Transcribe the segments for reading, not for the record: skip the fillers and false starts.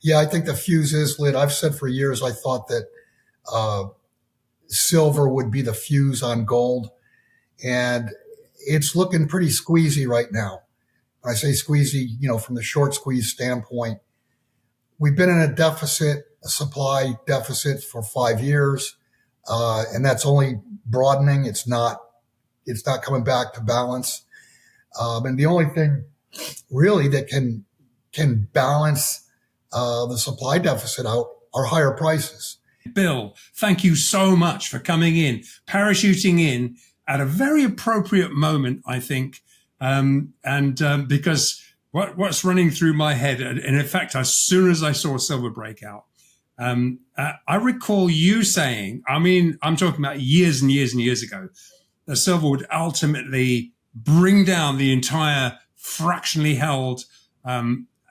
Yeah, I think the fuse is lit. I've said for years I thought that uh, silver would be the fuse on gold, and it's looking pretty squeezy right now. When I say squeezy, from the short squeeze standpoint, we've been in a supply deficit for 5 years, and that's only broadening. It's not coming back to balance. And the only thing really that can balance the supply deficit out are higher prices. Bill, thank you so much for coming in, parachuting in at a very appropriate moment, I think. Because what's running through my head, and in fact, as soon as I saw silver breakout, I recall you saying, I'm talking about years and years and years ago, that silver would ultimately bring down the entire fractionally held house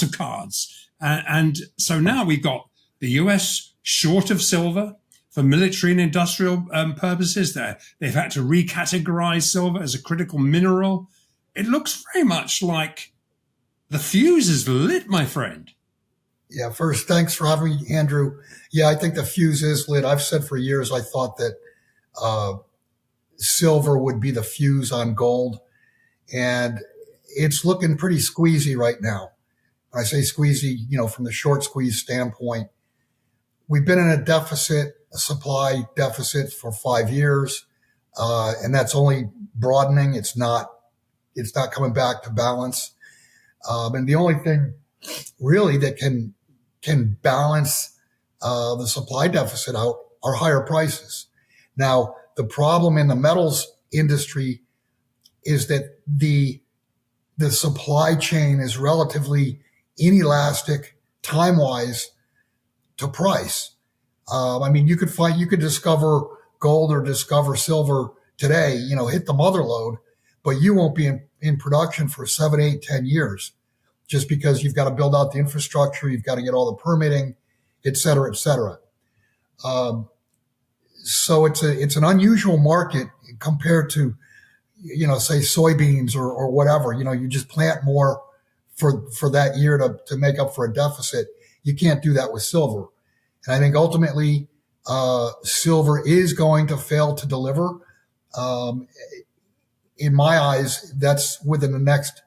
of cards. And so now we've got the US short of silver for military and industrial purposes. They've had to recategorize silver as a critical mineral. It looks very much like the fuse is lit, my friend. Yeah, first, thanks for having me, Andrew. Yeah, I think the fuse is lit. I've said for years I thought that silver would be the fuse on gold, and it's looking pretty squeezy right now. When I say squeezy, from the short squeeze standpoint, we've been in a supply deficit for 5 years, and that's only broadening. It's not coming back to balance. And the only thing really that can balance the supply deficit out are higher prices. Now, the problem in the metals industry is that the supply chain is relatively inelastic time-wise to price. You could discover gold or discover silver today, hit the mother lode, but you won't be in production for 7, 8, 10 years just because you've got to build out the infrastructure. You've got to get all the permitting, et cetera, et cetera. So it's an unusual market compared to, say soybeans or whatever. You just plant more for that year to make up for a deficit. You can't do that with silver. And I think ultimately, silver is going to fail to deliver. In my eyes, that's within the next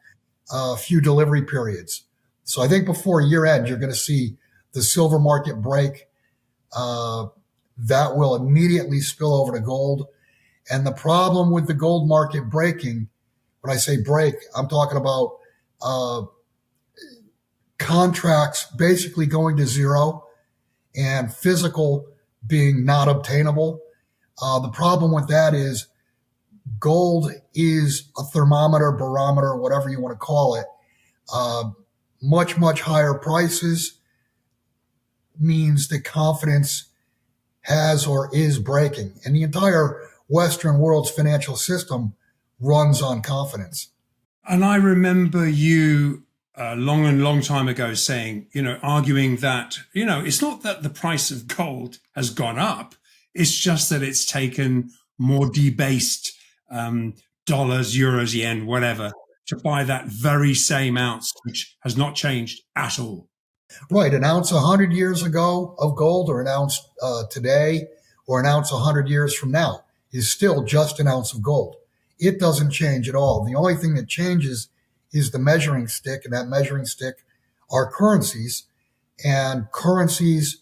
few delivery periods. So I think before year end, you're going to see the silver market break. That will immediately spill over to gold. And the problem with the gold market breaking, when I say break, I'm talking about contracts basically going to zero and physical being not obtainable. The problem with that is gold is a thermometer, barometer, whatever you want to call it. Much, much higher prices means that confidence has or is breaking. And the entire Western world's financial system runs on confidence. And I remember you long time ago saying, arguing that, it's not that the price of gold has gone up. It's just that it's taken more debased dollars, euros, yen, whatever, to buy that very same ounce, which has not changed at all. Right. An ounce 100 years ago of gold or an ounce today or an ounce 100 years from now is still just an ounce of gold. It doesn't change at all. The only thing that changes is the measuring stick, and that measuring stick are currencies. And currencies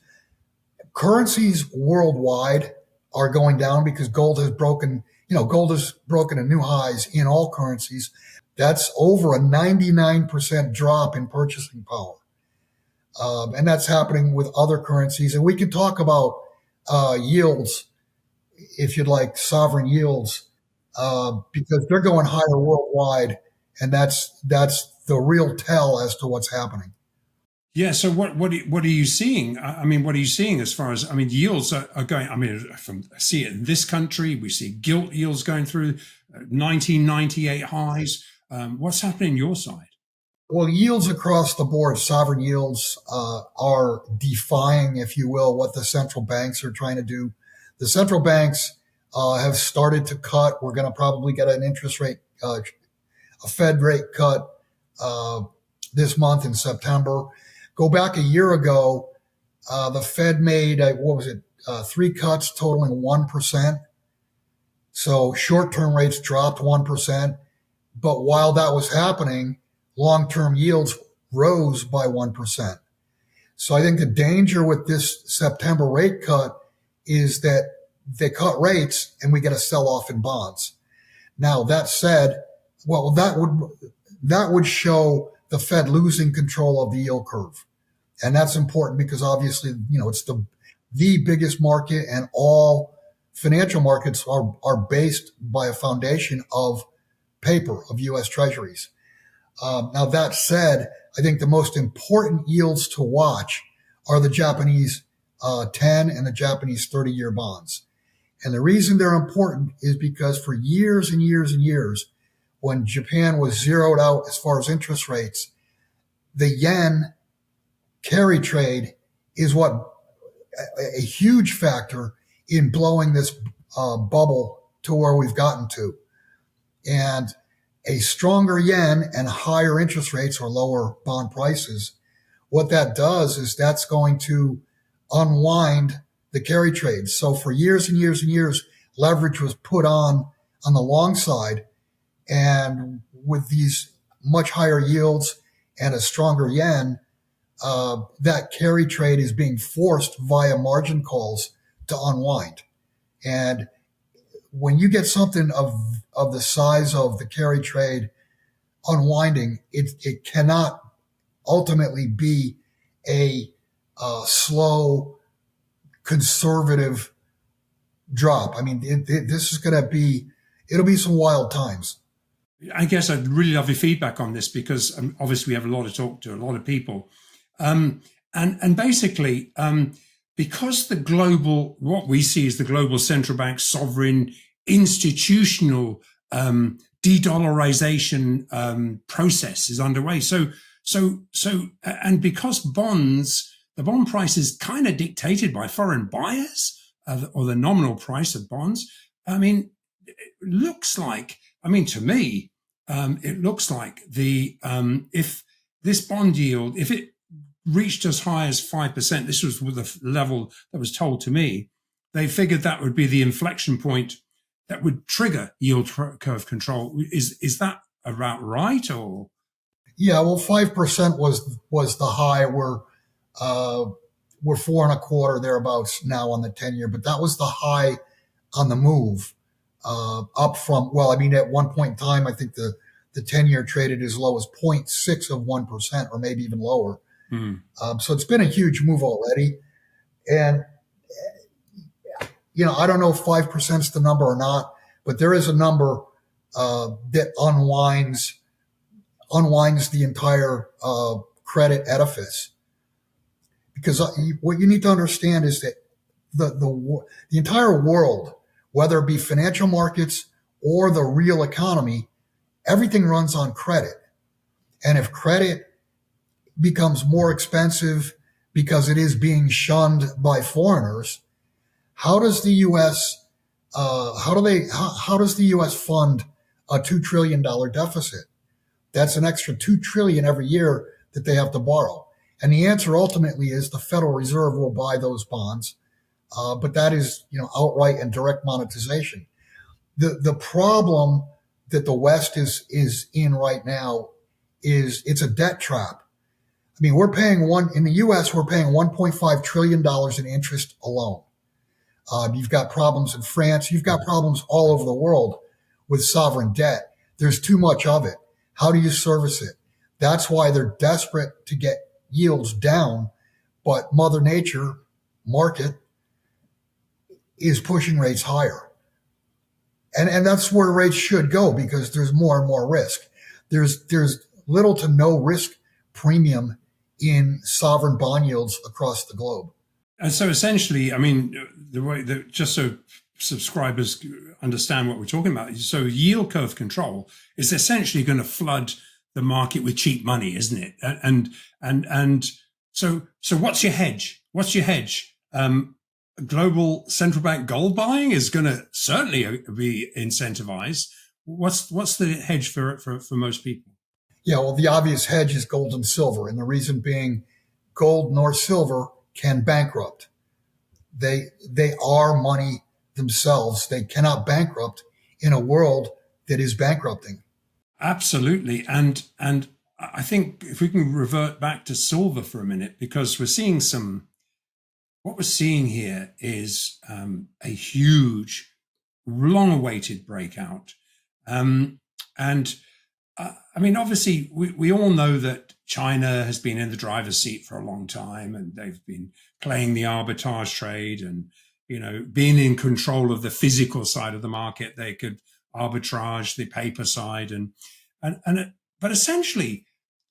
worldwide are going down because gold has broken a new highs in all currencies. That's over a 99% drop in purchasing power. And that's happening with other currencies. And we can talk about yields, if you'd like, sovereign yields, because they're going higher worldwide. And that's the real tell as to what's happening. Yeah. So what are you seeing? What are you seeing as far as, yields are going, see it in this country, we see gilt yields going through 1998 highs. What's happening on your side? Well, yields across the board, sovereign yields are defying, if you will, what the central banks are trying to do. The central banks have started to cut. We're going to probably get an interest rate, a Fed rate cut this month in September. Go back a year ago, the Fed made, 3 cuts totaling 1%. So short-term rates dropped 1%. But while that was happening, long-term yields rose by 1%. So I think the danger with this September rate cut is that they cut rates and we get a sell-off in bonds. Now, that said, well, that would show the Fed losing control of the yield curve. And that's important because obviously, it's the biggest market, and all financial markets are based by a foundation of paper, of U.S. Treasuries. Now, that said, I think the most important yields to watch are the Japanese 10 and the Japanese 30-year bonds. And the reason they're important is because for years and years and years, when Japan was zeroed out as far as interest rates, the yen carry trade is what a huge factor in blowing this bubble to where we've gotten to. And a stronger yen and higher interest rates or lower bond prices, what that does is that's going to unwind the carry trade. So for years and years and years, leverage was put on the long side. And with these much higher yields and a stronger yen, that carry trade is being forced via margin calls to unwind. And when you get something of the size of the carry trade unwinding, it cannot ultimately be a slow, conservative drop. I mean, this is going to be, it'll be some wild times. I guess I'd really love your feedback on this because obviously we have a lot to talk to, a lot of people. And basically, because what we see is the global central bank sovereign institutional de-dollarization process is underway. And because the bond price is kind of dictated by foreign buyers or the nominal price of bonds. I mean, it looks like, to me, it looks like if this bond yield, if it reached as high as 5%, this was the level that was told to me, they figured that would be the inflection point that would trigger yield curve control. Is that about right? Or yeah, well, 5% was the high. We're 4.25 thereabouts now on the 10-year, but that was the high on the move. Up from, at one point in time, I think the 10-year traded as low as 0.6 of 1%, or maybe even lower. So it's been a huge move already. And, I don't know if 5% is the number or not, but there is a number that unwinds the entire credit edifice. Because what you need to understand is that the entire world, whether it be financial markets or the real economy, everything runs on credit. And if credit becomes more expensive because it is being shunned by foreigners, how does the U.S. How does the U.S. fund a $2 trillion deficit? That's an extra $2 trillion every year that they have to borrow. And the answer ultimately is the Federal Reserve will buy those bonds. But that is, outright and direct monetization. The problem that the West is in right now is it's a debt trap. We're paying in the U.S., we're paying $1.5 trillion in interest alone. You've got problems in France. You've got problems all over the world with sovereign debt. There's too much of it. How do you service it? That's why they're desperate to get yields down. But Mother Nature, market, is pushing rates higher. And that's where rates should go because there's more and more risk. There's little to no risk premium in sovereign bond yields across the globe. And so essentially, the way that just so subscribers understand what we're talking about, so yield curve control is essentially going to flood the market with cheap money, isn't it? And so what's your hedge? Global central bank gold buying is going to certainly be incentivized. What's the hedge for most people? Yeah, well, the obvious hedge is gold and silver, and the reason being, gold nor silver can bankrupt. They are money themselves. They cannot bankrupt in a world that is bankrupting. Absolutely. And I think if we can revert back to silver for a minute, because what we're seeing here is a huge, long-awaited breakout. And I mean, obviously, we all know that China has been in the driver's seat for a long time, and they've been playing the arbitrage trade and, being in control of the physical side of the market. They could arbitrage the paper side. But essentially,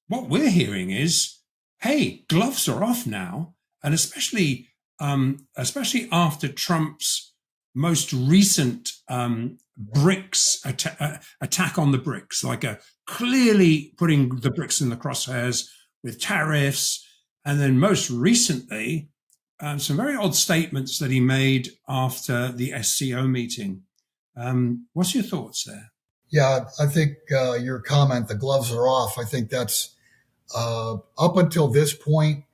what we're hearing is, hey, gloves are off now. And especially after Trump's most recent BRICS attack on the BRICS, like clearly putting the BRICS in the crosshairs with tariffs, and then most recently some very odd statements that he made after the SCO meeting. What's your thoughts there? Yeah, I think your comment, the gloves are off. I think that's up until this point.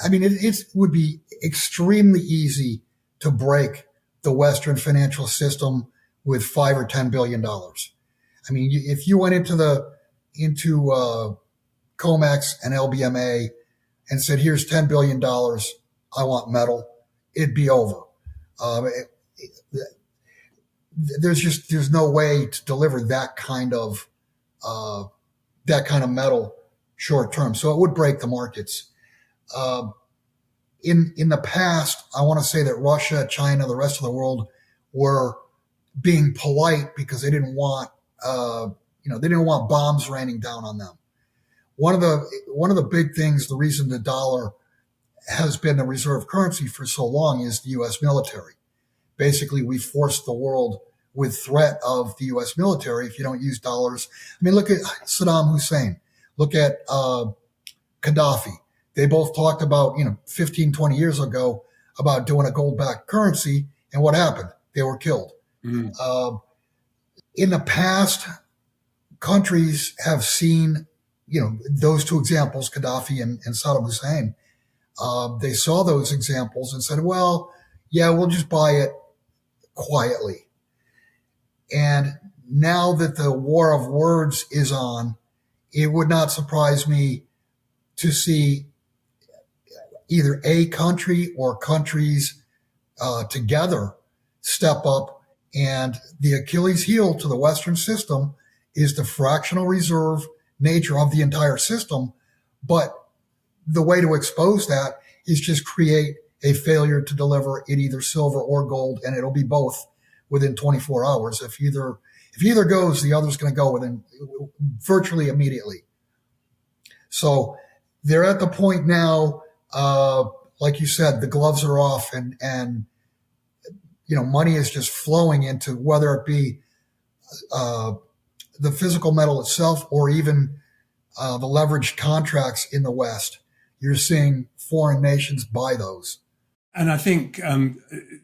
I mean, it would be extremely easy to break the Western financial system with $5 or $10 billion. I mean, if you went into COMEX and LBMA and said, "Here's $10 billion, I want metal," it'd be over. There's no way to deliver that kind of metal short term. So it would break the markets. In the past, I want to say that Russia, China, the rest of the world were being polite because they didn't want bombs raining down on them. One of the big things, the reason the dollar has been the reserve currency for so long, is the U.S. military. Basically, we forced the world with threat of the U.S. military. If you don't use dollars, I mean, look at Saddam Hussein. Look at Gaddafi. They both talked about, 15, 20 years ago about doing a gold-backed currency. And what happened? They were killed. Mm. In the past, countries have seen, those two examples, Gaddafi and Saddam Hussein. They saw those examples and said, well, yeah, we'll just buy it quietly. And now that the war of words is on, it would not surprise me to see either a country or countries together step up. And the Achilles heel to the Western system is the fractional reserve nature of the entire system. But the way to expose that is just create a failure to deliver in either silver or gold, and it'll be both within 24 hours. If either goes, the other's going to go within virtually immediately. So they're at the point now, like you said, the gloves are off, and money is just flowing into, whether it be the physical metal itself or even the leveraged contracts in the West. You're seeing foreign nations buy those. And I think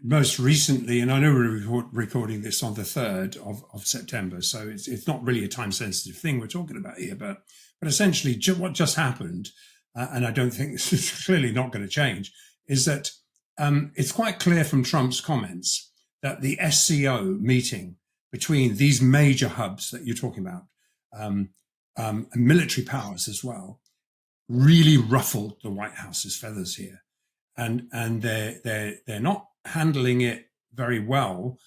most recently, and I know we're recording this on the 3rd of September, so it's not really a time-sensitive thing we're talking about here, but essentially what just happened, and I don't think this is clearly not going to change, is that it's quite clear from Trump's comments that the SCO meeting between these major hubs that you're talking about, and military powers as well, really ruffled the White House's feathers here. And they're not handling it very well,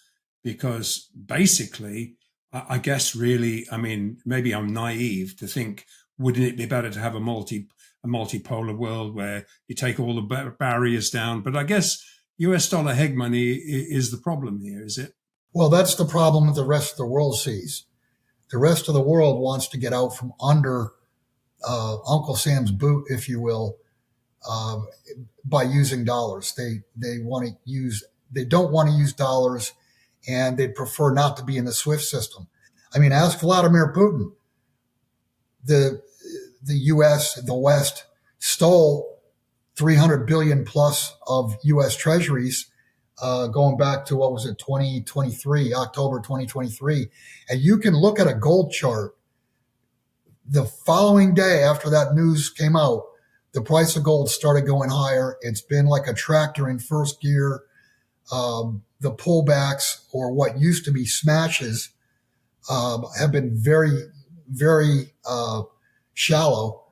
because basically, I guess really, I mean, maybe I'm naive to think, wouldn't it be better to have a multipolar world where you take all the barriers down? But I guess US dollar hegemony is the problem here, is it? Well, that's the problem that the rest of the world sees. The rest of the world wants to get out from under Uncle Sam's boot, if you will, by using dollars. They don't want to use dollars, and they'd prefer not to be in the SWIFT system. I mean, ask Vladimir Putin. The U.S., the West, stole 300 billion plus of U.S. treasuries going back to, 2023, October 2023. And you can look at a gold chart The following day after that news came out, the price of gold started going higher. It's been like a tractor in first gear. The pullbacks, or what used to be smashes, have been very, very shallow.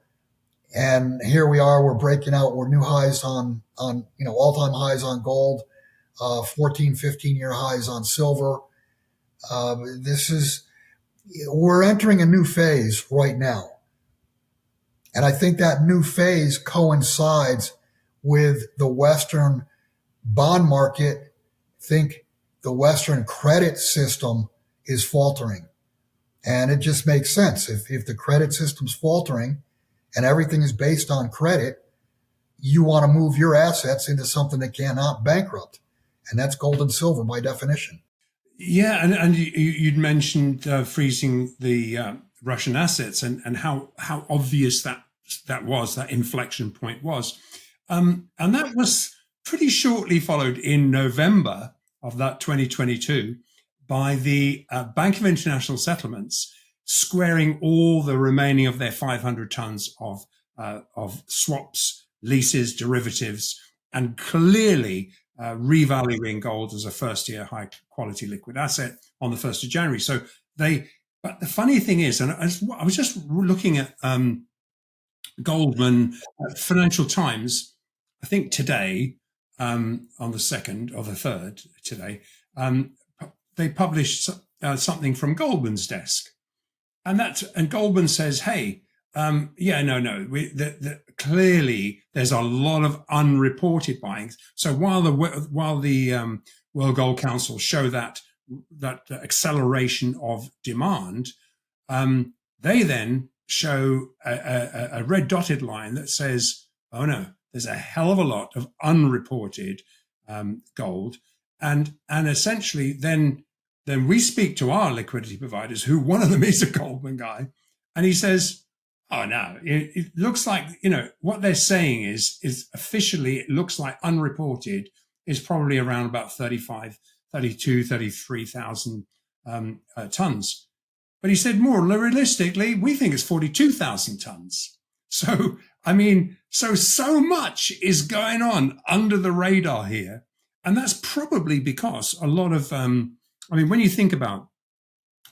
And here we are, we're breaking out, we're new highs on all-time highs on gold, 14, 15-year highs on silver. We're entering a new phase right now. And I think that new phase coincides with the Western bond market. Think the Western credit system is faltering. And it just makes sense. If the credit system's faltering and everything is based on credit, you want to move your assets into something that cannot bankrupt. And that's gold and silver by definition. Yeah, and you'd mentioned freezing the Russian assets and how obvious that inflection point was. And that was pretty shortly followed in November of that 2022 by the Bank of International Settlements squaring all the remaining of their 500 tons of swaps, leases, derivatives, and clearly revaluing gold as a first-year high-quality liquid asset on the 1st of January. But the funny thing is, and I was just looking at Goldman, Financial Times, I think today, on the 2nd or the 3rd today, they published something from Goldman's desk. And Goldman says, hey, clearly there's a lot of unreported buying. So while the World Gold Council show that acceleration of demand, they then show a red dotted line that says, oh no, there's a hell of a lot of unreported gold. And essentially then we speak to our liquidity providers, who one of them is a Goldman guy, and he says, oh no, it looks like, what they're saying is officially, it looks like unreported is probably around about 33,000 tons. But he said, more realistically, we think it's 42,000 tons. So, so much is going on under the radar here. And that's probably because a lot of, when you think about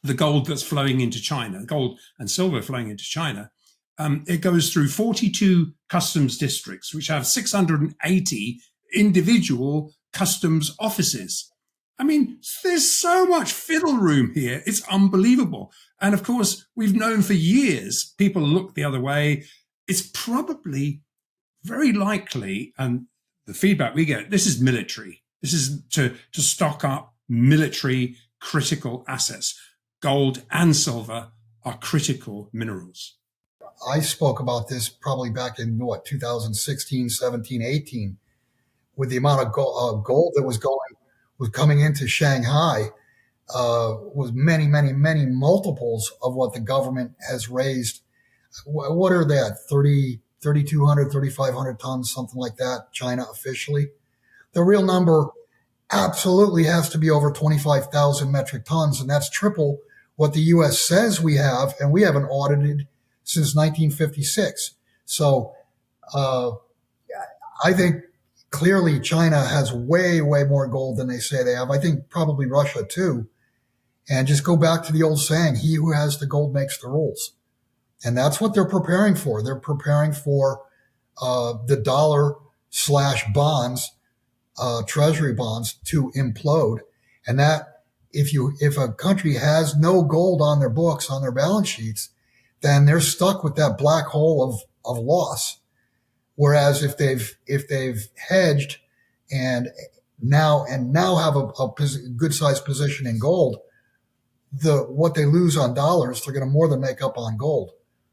the gold that's flowing into China, gold and silver flowing into China, it goes through 42 customs districts, which have 680 individual customs offices. There's so much fiddle room here. It's unbelievable. And of course, we've known for years, people look the other way. It's probably very likely, and the feedback we get, this is military. This is to stock up military critical assets. Gold and silver are critical minerals. I spoke about this probably back in 2016, 17, 18, with the amount of gold that was coming into Shanghai, was many, many, many multiples of what the government has raised. What are that? 3,200, 3,500 tons, something like that, China officially. The real number absolutely has to be over 25,000 metric tons, and that's triple what the U.S. says we have, and we haven't audited since 1956. So I think clearly China has way, way more gold than they say they have. I think probably Russia too. And just go back to the old saying, he who has the gold makes the rules. And that's what they're preparing for. They're preparing for the dollar/bonds, Treasury bonds, to implode. And that if a country has no gold on their books, on their balance sheets, then they're stuck with that black hole of loss. Whereas if they've hedged and now have a good sized position in gold, what they lose on dollars, they're going to more than make up on gold.